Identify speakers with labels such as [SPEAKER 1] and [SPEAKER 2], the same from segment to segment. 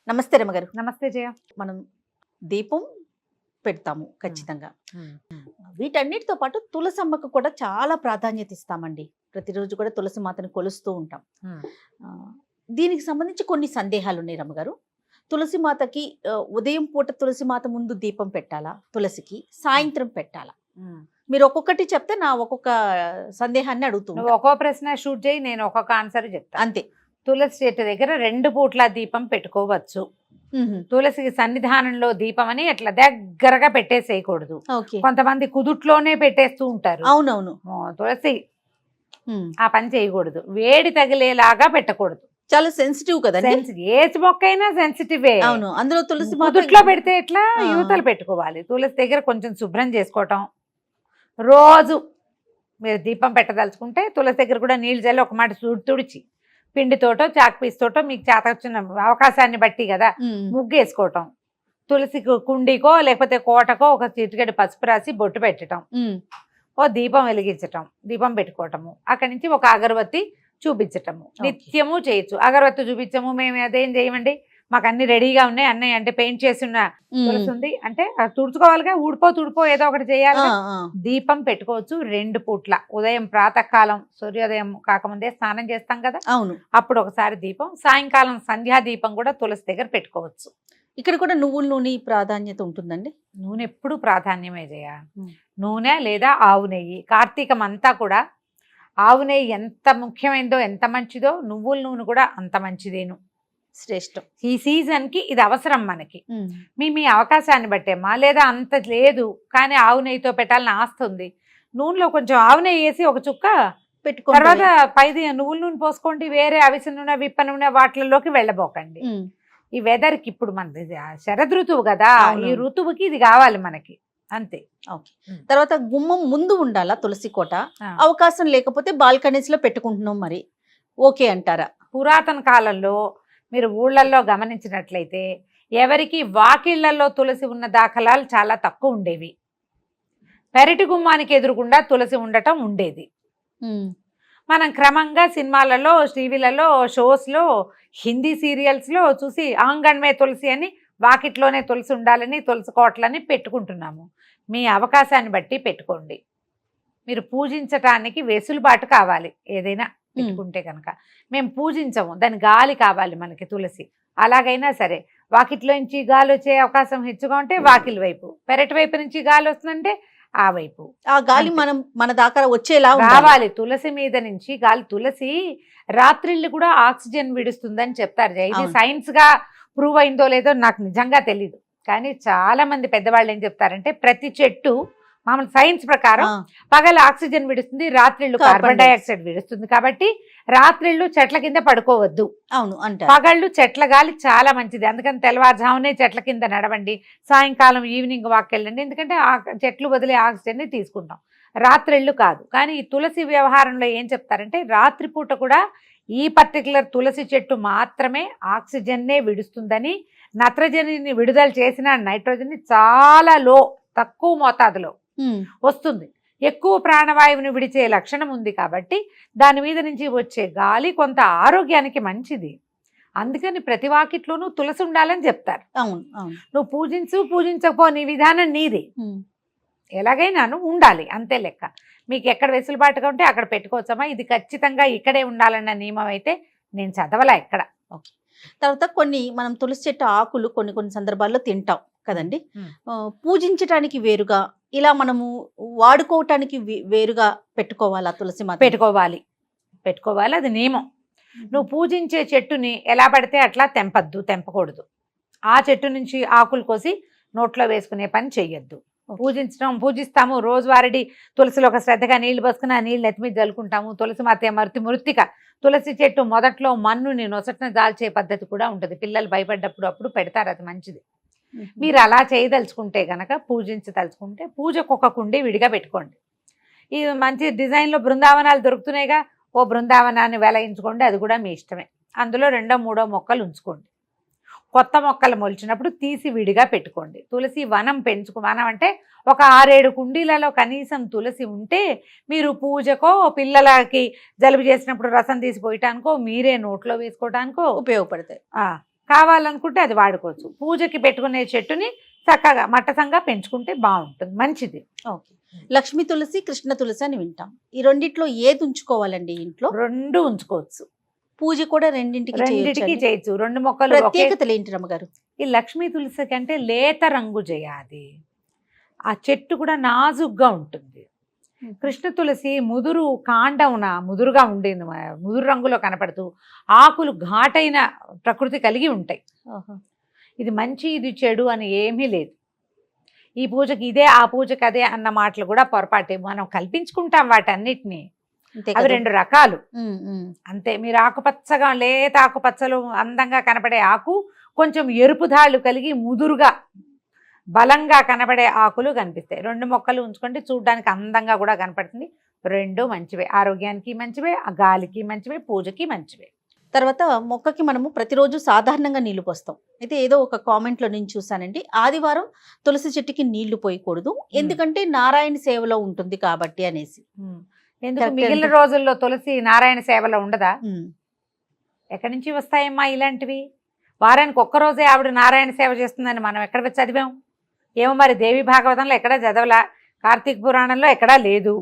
[SPEAKER 1] నమస్తే రమగారు.
[SPEAKER 2] నమస్తే జయ.
[SPEAKER 1] మనం దీపం పెడతాము ఖచ్చితంగా. వీటన్నిటితో పాటు తులసమ్మకు కూడా చాలా ప్రాధాన్యత ఇస్తామండి. ప్రతిరోజు కూడా తులసి మాతని కొలుస్తూ ఉంటాం. దీనికి సంబంధించి కొన్ని సందేహాలు ఉన్నాయి రమగారు. తులసి మాతకి ఉదయం పూట తులసి మాత ముందు దీపం పెట్టాలా, తులసికి సాయంత్రం పెట్టాలా? మీరు ఒక్కొక్కటి చెప్తే నా ఒక్కొక్క సందేహాన్ని అడుగుతున్నాను.
[SPEAKER 2] నువ్వు ఒక్కో ప్రశ్న షూట్ చేయి, నేను ఒక్కొక్క ఆన్సర్ చెప్తా.
[SPEAKER 1] అంతే.
[SPEAKER 2] తులసి చెట్టు దగ్గర 2 పూట్ల దీపం పెట్టుకోవచ్చు. తులసికి సన్నిధానంలో దీపం అని అట్లా దగ్గరగా పెట్టేసేయకూడదు. కొంతమంది కుదుట్లోనే పెట్టేస్తూ ఉంటారు.
[SPEAKER 1] అవునవును.
[SPEAKER 2] తులసి ఆ పని చేయకూడదు. వేడి తగిలేలాగా పెట్టకూడదు.
[SPEAKER 1] చాలా సెన్సిటివ్ కదా.
[SPEAKER 2] ఏజ్ మొక్క అయినా సెన్సిటివే.
[SPEAKER 1] అవును. అందులో తులసి
[SPEAKER 2] కుదుట్లో పెడితే ఎట్లా, యువతలు పెట్టుకోవాలి. తులసి దగ్గర కొంచెం శుభ్రం చేసుకోవటం. రోజు మీరు దీపం పెట్టదలుచుకుంటే తులసి దగ్గర కూడా నీళ్ళు జల్లి ఒక మాట తుడిచి పిండితోటో చాక్ పీస్తోటో మీకు చేత వచ్చిన అవకాశాన్ని బట్టి కదా ముగ్గు వేసుకోవటం. తులసి కుండీకో లేకపోతే కోటకో ఒక చిటికెడు పసుపు రాసి బొట్టు పెట్టడం, ఓ దీపం వెలిగించటం, దీపం పెట్టుకోవటము. అక్కడి నుంచి ఒక అగరబత్తి చూపించటము నిత్యము చేయొచ్చు. అగరబత్తి చూపించము మేము అదేం చేయమండి, మాకు అన్ని రెడీగా ఉన్నాయి, అన్నయ్య అంటే పెయింట్ చేసి ఉన్న తులసి ఉంది అంటే తుడుచుకోవాలిగా, తుడిపో ఏదో ఒకటి చేయాలి. దీపం పెట్టుకోవచ్చు 2 పూట్ల. ఉదయం ప్రాతకాలం సూర్యోదయం కాకముందే స్నానం చేస్తాం కదా, అవును, అప్పుడు ఒకసారి దీపం. సాయంకాలం సంధ్యా దీపం కూడా తులసి దగ్గర పెట్టుకోవచ్చు.
[SPEAKER 1] ఇక్కడ కూడా నువ్వుల నూనె ప్రాధాన్యత ఉంటుందండి.
[SPEAKER 2] నూనె ఎప్పుడు ప్రాధాన్యమే చేయ. నూనె లేదా ఆవు నెయ్యి. కార్తీకం అంతా కూడా ఆవు నెయ్యి ఎంత ముఖ్యమైనదో, ఎంత మంచిదో, నువ్వుల నూనె కూడా అంత మంచిదేను,
[SPEAKER 1] శ్రేష్టం.
[SPEAKER 2] ఈ సీజన్ కి ఇది అవసరం మనకి. మీ అవకాశాన్ని బట్టేమ్మా, లేదా అంత లేదు కానీ ఆవు నెయ్యితో పెట్టాలని ఆస్తుంది, నూనెలో కొంచెం ఆవు నెయ్యి వేసి ఒక చుక్క పెట్టుకో, తర్వాత పైది నువ్వుల నూనె పోసుకోండి. వేరే అవిసె నూనె, విప్ప నూనె వాటిలోకి వెళ్ళబోకండి. ఈ వెదర్ కి ఇప్పుడు మనది శరద్ ఋతువు కదా, ఈ ఋతువుకి ఇది కావాలి మనకి, అంతే.
[SPEAKER 1] ఓకే. తర్వాత గుమ్మం ముందు ఉండాలా తులసి కోట? అవకాశం లేకపోతే బాల్కనీస్ లో పెట్టుకుంటున్నాం, మరి ఓకే అంటారా?
[SPEAKER 2] పురాతన కాలంలో మీరు ఊళ్ళల్లో గమనించినట్లయితే ఎవరికి వాకిళ్లలో తులసి ఉన్న దాఖలాలు చాలా తక్కువ ఉండేవి. పెరటి గుమ్మానికి ఎదురుగుండా తులసి ఉండటం ఉండేది. మనం క్రమంగా సినిమాలలో, టీవీలలో, షోస్లో, హిందీ సీరియల్స్లో చూసి ఆంగణమే తులసి అని, వాకిట్లోనే తులసి ఉండాలని, తులసి కోటలని పెట్టుకుంటున్నాము. మీ అవకాశాన్ని బట్టి పెట్టుకోండి. మీరు పూజించటానికి వెసులుబాటు కావాలి. ఏదైనా పెట్టుకుంటే కనుక మేము పూజించము, దాని గాలి కావాలి మనకి తులసి. అలాగైనా సరే వాకిట్లో నుంచి గాలి వచ్చే అవకాశం హెచ్చుగా ఉంటే వాకిలి వైపు, పెరటి వైపు నుంచి గాలి వస్తుందంటే ఆ వైపు.
[SPEAKER 1] ఆ గాలి మన దాకా వచ్చేలా
[SPEAKER 2] కావాలి. తులసి మీద నుంచి గాలి. తులసి రాత్రిళ్ళు కూడా ఆక్సిజన్ విడుస్తుందని చెప్తారు. ఇది సైన్స్ గా ప్రూవ్ అయిందో లేదో నాకు నిజంగా తెలీదు, కానీ చాలా మంది పెద్దవాళ్ళు ఏం చెప్తారంటే ప్రతి చెట్టు మామూలు సైన్స్ ప్రకారం పగలు ఆక్సిజన్ విడుస్తుంది, రాత్రిళ్ళు కార్బన్ డైఆక్సైడ్ విడుస్తుంది. కాబట్టి రాత్రిళ్ళు చెట్ల కింద పడుకోవద్దు.
[SPEAKER 1] అవును అంటే
[SPEAKER 2] పగళ్ళు చెట్ల గాలి చాలా మంచిది. అందుకని తెల్లవారుజామునే చెట్ల కింద నడవండి, సాయంకాలం ఈవినింగ్ వాక్ వెళ్ళండి. ఎందుకంటే ఆ చెట్లు వదిలే ఆక్సిజన్ని తీసుకుంటాం, రాత్రిళ్ళు కాదు. కానీ ఈ తులసి వ్యవహారంలో ఏం చెప్తారంటే రాత్రిపూట కూడా ఈ పర్టికులర్ తులసి చెట్టు మాత్రమే ఆక్సిజన్నే విడుస్తుందని, నత్రజనిని విడుదల చేసిన నైట్రోజన్ని చాలా తక్కువ మోతాదులో వస్తుంది. ఎక్కువ ప్రాణవాయువుని విడిచే లక్షణం ఉంది కాబట్టి దాని మీద నుంచి వచ్చే గాలి కొంత ఆరోగ్యానికి మంచిది. అందుకని ప్రతి వాకిట్లోనూ తులసి ఉండాలని చెప్తారు. నువ్వు పూజించకపో, నీ విధానం నీది, ఎలాగైనాను ఉండాలి, అంతే లెక్క. మీకు ఎక్కడ వెసులుబాటుగా ఉంటే అక్కడ పెట్టుకోవచ్చమ్మా. ఇది ఖచ్చితంగా ఇక్కడే ఉండాలన్న నియమం అయితే నేను చదవలా ఎక్కడ.
[SPEAKER 1] ఓకే. తర్వాత మనం తులసి చెట్టు ఆకులు కొన్ని సందర్భాల్లో తింటాం కదండి. పూజించటానికి వేరుగా, ఇలా మనము వాడుకోవటానికి వేరుగా పెట్టుకోవాలా తులసి మాత?
[SPEAKER 2] పెట్టుకోవాలి, అది నియమం. నువ్వు పూజించే చెట్టుని ఎలా పడితే అట్లా తెంపకూడదు. ఆ చెట్టు నుంచి ఆకులు కోసి నోట్లో వేసుకునే పని చెయ్యొద్దు. పూజిస్తాము, రోజువారీ తులసిలో ఒక శ్రద్ధగా నీళ్లు పోసుకుని ఆ నీళ్ళు నెత్తి మీద జల్లుకుంటాము. తులసి మాత మృత్తిక. తులసి చెట్టు మొదట్లో మన్నుని నొసటన దాల్చే పద్ధతి కూడా ఉంటుంది. పిల్లలు భయపడ్డప్పుడు అప్పుడు పెడతారు, అది మంచిది. మీరు అలా చేయదలుచుకుంటే గనక, పూజించదలుచుకుంటే పూజకు ఒక కుండి విడిగా పెట్టుకోండి. ఇది మంచి డిజైన్లో బృందావనాలు దొరుకుతున్నాయిగా, ఓ బృందావనాన్ని వెలయించుకోండి, అది కూడా మీ ఇష్టమే. అందులో 2, 3 మొక్కలు ఉంచుకోండి. కొత్త మొక్కలు మొలిచినప్పుడు తీసి విడిగా పెట్టుకోండి. తులసి వనం వనం అంటే ఒక 6-7 కుండీలలో కనీసం తులసి ఉంటే మీరు పూజకో, పిల్లలకి జలుబు చేసినప్పుడు రసం తీసిపోయటానికో, మీరే నోట్లో వేసుకోవటానికో
[SPEAKER 1] ఉపయోగపడతాయి.
[SPEAKER 2] కావాలనుకుంటే అది వాడుకోవచ్చు. పూజకి పెట్టుకునే చెట్టుని చక్కగా మట్టసంగా పెంచుకుంటే బాగుంటుంది, మంచిది.
[SPEAKER 1] ఓకే. లక్ష్మీ తులసి, కృష్ణ తులసి అని వింటాం. ఈ రెండిట్లో ఏది ఉంచుకోవాలండి ఇంట్లో?
[SPEAKER 2] రెండు ఉంచుకోవచ్చు,
[SPEAKER 1] పూజ కూడా రెండింటికి
[SPEAKER 2] రెండిటికి చేయొచ్చు. రెండు మొక్కలు
[SPEAKER 1] ప్రత్యేకతలు ఏంటి రమ్మగారు?
[SPEAKER 2] ఈ లక్ష్మీ తులసి కంటే లేత రంగు చేయాలి, ఆ చెట్టు కూడా నాజుగ్గా ఉంటుంది. కృష్ణ తులసి ముదురు కాండమున ముదురుగా ఉండేది, ముదురు రంగులో కనపడుతూ ఆకులు ఘాటైన ప్రకృతి కలిగి ఉంటాయి. ఇది మంచి ఇది చెడు అని ఏమీ లేదు. ఈ పూజకి ఇదే ఆ పూజకి అదే అన్న మాటలు కూడా పొరపాటే, మనం కల్పించుకుంటాం వాటన్నిటినీ. అవి రెండు రకాలు అంతే. మీరు ఆకుపచ్చగా లేత ఆకుపచ్చలు అందంగా కనపడే ఆకు, కొంచెం ఎరుపు ధాళ్ళు కలిగి ముదురుగా బలంగా కనబడే ఆకులు కనిపిస్తాయి. రెండు మొక్కలు ఉంచుకుంటే చూడడానికి అందంగా కూడా కనపడుతుంది. రెండు మంచివే, ఆరోగ్యానికి మంచివే, ఆ గాలికి మంచివే, పూజకి మంచివే.
[SPEAKER 1] తర్వాత మొక్కకి మనము ప్రతిరోజు సాధారణంగా నీళ్లు పోస్తాం. అయితే ఏదో ఒక కామెంట్లో నేను చూసానండి, ఆదివారం తులసి చెట్టుకి నీళ్లు పోయకూడదు, ఎందుకంటే నారాయణ సేవలో ఉంటుంది కాబట్టి అనేసి.
[SPEAKER 2] ఎందుకు మిగిలిన రోజుల్లో తులసి నారాయణ సేవలో ఉండదా? ఎక్కడి నుంచి వస్తాయమ్మా ఇలాంటివి? వారానికి ఒక్కరోజే ఆవిడ నారాయణ సేవ చేస్తుందని మనం ఎక్కడ చదివాం? ఏమో మరి, దేవి భాగవతంలో ఎక్కడా చదవలా, కార్తీక పురాణంలో ఎక్కడా లేదు.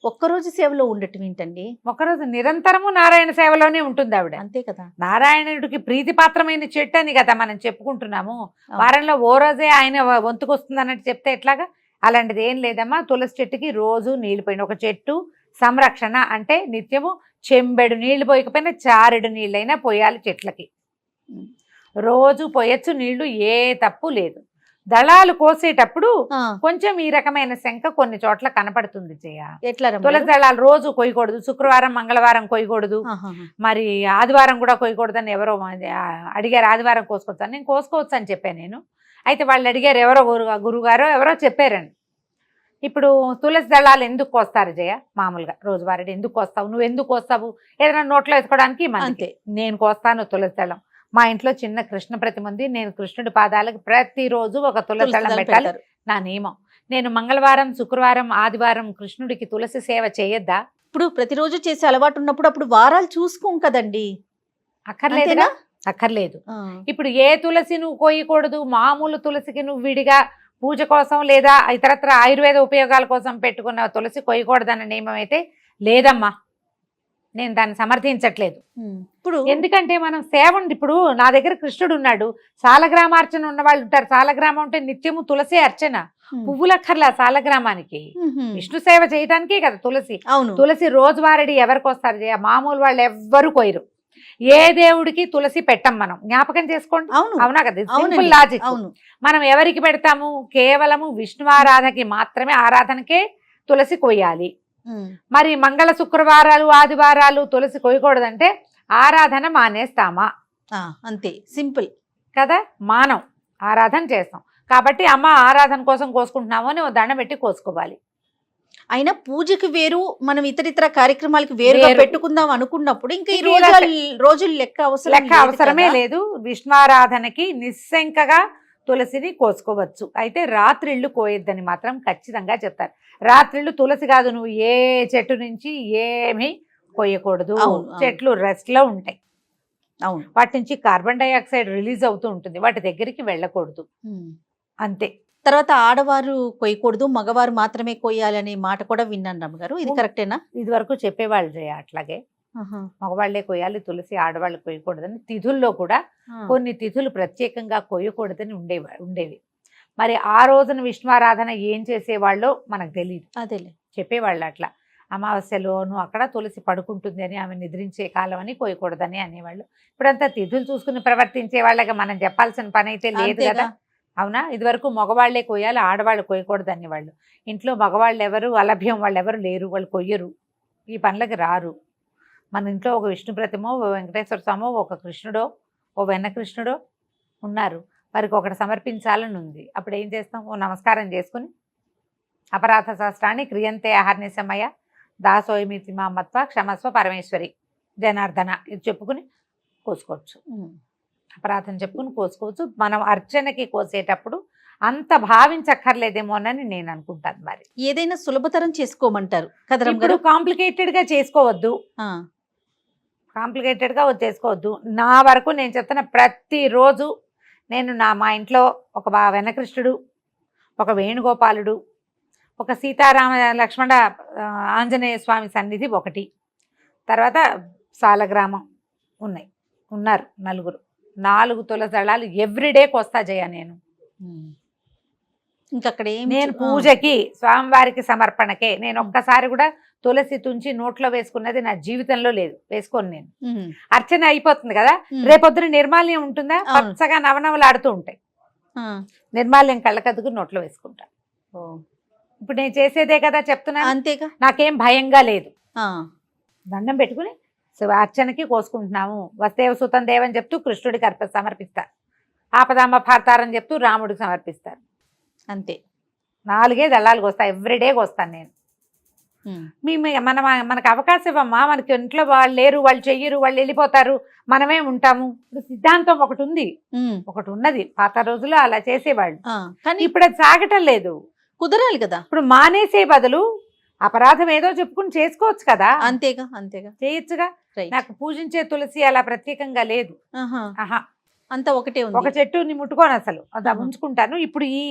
[SPEAKER 1] ఒక్కరోజు సేవలో ఉండటం ఏంటండి?
[SPEAKER 2] ఒక్కరోజు నిరంతరము నారాయణ సేవలోనే ఉంటుంది ఆవిడ.
[SPEAKER 1] అంతే కదా,
[SPEAKER 2] నారాయణుడికి ప్రీతిపాత్రమైన చెట్టు అని కదా మనం చెప్పుకుంటున్నాము. వారంలో ఓ రోజే ఆయన వంతుకొస్తుంది అన్నట్టు చెప్తే ఎట్లాగా? అలాంటిది ఏం లేదమ్మా. తులసి చెట్టుకి రోజు నీళ్లు పోయిన, ఒక చెట్టు సంరక్షణ అంటే నిత్యము చెంబెడు నీళ్లు పోయకపోయినా చారెడు నీళ్ళైనా పోయాలి చెట్లకి. రోజు పోయొచ్చు నీళ్లు, ఏ తప్పు లేదు. దళాలు కోసేటప్పుడు కొంచెం ఈ రకమైన శంక కొన్ని చోట్ల కనపడుతుంది.
[SPEAKER 1] ఎట్లా?
[SPEAKER 2] తులసి దళాలు రోజు కొయ్యకూడదు, శుక్రవారం మంగళవారం కొయ్యకూడదు, మరి ఆదివారం కూడా కొయ్యకూడదు అని ఎవరో అడిగారు. ఆదివారం కోసుకోవచ్చు అని, నేను కోసుకోవచ్చు అని చెప్పాను నేను. అయితే వాళ్ళు అడిగారు, ఎవరో గురుగారో ఎవరో చెప్పారండి. ఇప్పుడు తులసి దళాలు ఎందుకు కోస్తారు జయ? మామూలుగా రోజువారీ ఎందుకు కోస్తావు? నువ్వు ఎందుకు కోస్తావు? ఏదైనా నోట్లో వేసుకోవడానికి? అంతే. నేను కోస్తాను తులసి దళం. మా ఇంట్లో చిన్న కృష్ణ ప్రతిమ ఉంది, నేను కృష్ణుడి పాదాలకు ప్రతిరోజు ఒక తులసి దళం పెట్టాలి, నా నియమం. నేను మంగళవారం, శుక్రవారం, ఆదివారం కృష్ణుడికి తులసి సేవ చేయొద్దా?
[SPEAKER 1] ఇప్పుడు ప్రతిరోజు చేసే అలవాటు ఉన్నప్పుడు అప్పుడు వారాలు చూసుకోం కదండి.
[SPEAKER 2] అక్కర్లేదుగా? అక్కర్లేదు. ఇప్పుడు ఏ తులసి నువ్వు కోయకూడదు, మామూలు తులసికి నువ్వు విడిగా పూజ కోసం లేదా ఇతరత్ర ఆయుర్వేద ఉపయోగాల కోసం పెట్టుకున్న తులసి కొయ్యకూడదన్న నియమం అయితే లేదమ్మా. నేను దాన్ని సమర్థించట్లేదు. ఇప్పుడు ఎందుకంటే మనం సేవ ఉంది. ఇప్పుడు నా దగ్గర కృష్ణుడు ఉన్నాడు, సాలగ్రామార్చన ఉన్న వాళ్ళు ఉంటారు. సాలగ్రామం అంటే నిత్యము తులసి అర్చన, పువ్వులక్కర్లా సాలగ్రామానికి. విష్ణు సేవ చేయడానికే కదా తులసి. తులసి రోజువారీ ఎవరికి వస్తారు? మామూలు వాళ్ళు ఎవ్వరు కోయరు. ఏ దేవుడికి తులసి పెట్టం మనం, జ్ఞాపకం చేసుకోండి. అవునా కదా? Simple logic. మనం ఎవరికి పెడతాము? కేవలము విష్ణువారాధనకి మాత్రమే, ఆరాధనకే తులసి కొయ్యాలి. మరి మంగళ శుక్రవారాలు ఆదివారాలు తులసి కొయ్యకూడదంటే ఆరాధన మానేస్తామా?
[SPEAKER 1] అంతే, సింపుల్
[SPEAKER 2] కదా. మానం, ఆరాధన చేస్తాం కాబట్టి అమ్మ ఆరాధన కోసం కోసుకుంటున్నాము అని దండం పెట్టి కోసుకోవాలి.
[SPEAKER 1] అయినా పూజకి వేరు, మనం ఇతరితర కార్యక్రమాలకి వేరుగా పెట్టుకుందాం అనుకున్నప్పుడు ఇంకా ఈ రోజులు లెక్క
[SPEAKER 2] అవసరమే లేదు. విష్ణువారాధనకి నిస్సంకగా తులసిని కోసుకోవచ్చు. అయితే రాత్రిళ్ళు కోయొద్దని మాత్రం ఖచ్చితంగా చెప్తారు. రాత్రిళ్ళు తులసి కాదు, నువ్వు ఏ చెట్టు నుంచి ఏమీ కోయకూడదు. చెట్లు రెస్ట్ లో ఉంటాయి, వాటి నుంచి కార్బన్ డైఆక్సైడ్ రిలీజ్ అవుతూ ఉంటుంది, వాటి దగ్గరికి వెళ్ళకూడదు, అంతే.
[SPEAKER 1] తర్వాత ఆడవారు కొయ్యకూడదు, మగవారు మాత్రమే కొయ్యాలి అనే మాట కూడా విన్నాను రమ్మగారు, ఇది కరెక్టేనా?
[SPEAKER 2] ఇది వరకు చెప్పేవాళ్ళు అట్లాగే మగవాళ్లే కొయ్యాలి తులసి, ఆడవాళ్ళు కొయ్యకూడదని. తిథుల్లో కూడా కొన్ని తిథులు ప్రత్యేకంగా కొయ్యకూడదని ఉండేవి. మరి ఆ రోజున విష్ణువారాధన ఏం చేసేవాళ్ళో మనకు తెలియదు, అదేలే చెప్పేవాళ్ళు అట్లా. అమావాస్యలోను అక్కడ తులసి పడుకుంటుంది అని, ఆమె నిద్రించే కాలం అని కొయ్యకూడదని అనేవాళ్ళు. ఇప్పుడంతా తిథులు చూసుకుని ప్రవర్తించే వాళ్ళగా మనం చెప్పాల్సిన పని అయితే లేదు కదా, అవునా? ఇదివరకు మగవాళ్లే కొయ్యాలి, ఆడవాళ్ళు కొయ్యకూడదు అనేవాళ్ళు. ఇంట్లో మగవాళ్ళు ఎవరు, అలభ్యం వాళ్ళు ఎవరు లేరు, వాళ్ళు కొయ్యరు, ఈ పనులకి రారు. మన ఇంట్లో ఒక విష్ణు ప్రతిమో, ఓ వెంకటేశ్వర స్వామో, ఒక కృష్ణుడో, ఓ వెన్న కృష్ణుడో ఉన్నారు, వారికి ఒకటి సమర్పించాలని ఉంది. అప్పుడు ఏం చేస్తాం? ఓ నమస్కారం చేసుకుని అపరాధ శాస్త్రాన్ని క్రియంతే అహర్నిశమయ దాసోయమితి మామత్వ క్షమస్వ పరమేశ్వరి జనార్దన ఇది చెప్పుకుని కోసుకోవచ్చు. అపరాధం చెప్పుకుని కోసుకోవచ్చు. మనం అర్చనకి కోసేటప్పుడు అంత భావించక్కర్లేదేమోనని నేను అనుకుంటాను. మరి
[SPEAKER 1] ఏదైనా సులభతరం చేసుకోమంటారు కదా,
[SPEAKER 2] ఇప్పుడు కాంప్లికేటెడ్ గా చేసుకోవద్దు. కాంప్లికేటెడ్గా చేసుకోవద్దు. నా వరకు నేను చెప్తున్న ప్రతిరోజు నేను మా ఇంట్లో ఒక వెనకృష్ణుడు, ఒక వేణుగోపాలుడు, ఒక సీతారామ లక్ష్మణ ఆంజనేయ స్వామి సన్నిధి ఒకటి, తర్వాత సాలగ్రామం ఉన్నారు 4 తులసి దళాలు ఎవ్రీడేకి వస్తా జయ నేను.
[SPEAKER 1] ఇంకక్కడ
[SPEAKER 2] నేను పూజకి స్వామివారికి సమర్పణకే నేను ఒక్కసారి కూడా తులసి తుంచి నోట్లో వేసుకున్నది నా జీవితంలో లేదు, వేసుకోను నేను. అర్చన అయిపోతుంది కదా, రేపొద్దున నిర్మాల్యం ఉంటుందా, పచ్చగా నవనవలాడుతూ ఉంటాయి, నిర్మాల్యం కళ్ళకద్దుకు నోట్లో వేసుకుంటా. ఇప్పుడు నేను చేసేదే కదా చెప్తున్నా,
[SPEAKER 1] అంతేగా,
[SPEAKER 2] నాకేం భయంగా లేదు. దండం పెట్టుకుని అర్చనకి కోసుకుంటున్నాము. వస్తేవ సుతం దేవని చెప్తూ కృష్ణుడికి సమర్పిస్తారు, ఆపదామ భారతారని చెప్తూ రాముడికి సమర్పిస్తారు.
[SPEAKER 1] అంతే
[SPEAKER 2] 4 దళాలకు వస్తాయి, ఎవ్రీడేకి వస్తాను నేను. మనకు అవకాశం ఇవ్వమ్మా, మనకి ఇంట్లో వాళ్ళు లేరు, వాళ్ళు చెయ్యరు, వాళ్ళు వెళ్ళిపోతారు, మనమే ఉంటాము. ఇప్పుడు సిద్ధాంతం ఒకటి ఉన్నది, పాత రోజుల్లో అలా చేసేవాళ్ళు, కానీ ఇప్పుడు అది సాగటం లేదు.
[SPEAKER 1] కుదరాలి కదా, ఇప్పుడు
[SPEAKER 2] మానేసే బదులు అపరాధం ఏదో చెప్పుకుని చేసుకోవచ్చు కదా.
[SPEAKER 1] అంతేగా
[SPEAKER 2] చేయొచ్చుగా. నాకు పూజించే తులసి అలా ప్రత్యేకంగా లేదు,
[SPEAKER 1] అంతా ఒకటే ఉంది.
[SPEAKER 2] ఒక చెట్టుని ముట్టుకోను అసలు, అది ఉంచుకుంటాను. ఇప్పుడు ఈ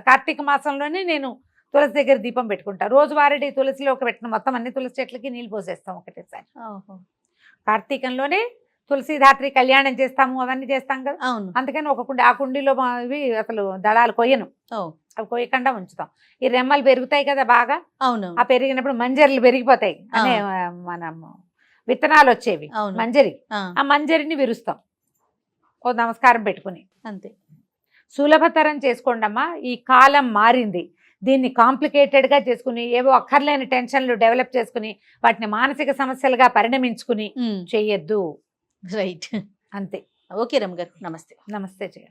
[SPEAKER 2] కార్తీక మాసంలోనే నేను తులసి దగ్గర దీపం పెట్టుకుంటాను. రోజువారీ తులసిలో పెట్టిన మొత్తం అన్ని తులసి చెట్లకి నీళ్ళు పోసేస్తాం ఒకటేసారి. కార్తీకంలోనే తులసిధాత్రి కళ్యాణం చేస్తాము, అవన్నీ చేస్తాం కదా. అందుకని ఒక కుండి, ఆ కుండీలో ఇవి అసలు దళాలు కొయ్యను, అవి కొయ్యకుండా ఉంచుతాం. ఈ రెమ్మలు పెరుగుతాయి కదా బాగా, ఆ పెరిగినప్పుడు మంజరిలు పెరిగిపోతాయి అనే మనం విత్తనాలు వచ్చేవి, మంజరి, ఆ మంజరిని విరుస్తాం ఓ నమస్కారం పెట్టుకుని. అంతే, సులభతరం చేసుకోండి అమ్మా. ఈ కాలం మారింది, దీన్ని కాంప్లికేటెడ్గా చేసుకుని ఏవో అక్కర్లేని టెన్షన్లు డెవలప్ చేసుకుని వాటిని మానసిక సమస్యలుగా పరిణమించుకుని చెయ్యొద్దు.
[SPEAKER 1] రైట్,
[SPEAKER 2] అంతే.
[SPEAKER 1] ఓకే రమ్మ గారు, నమస్తే.
[SPEAKER 2] నమస్తే జయ.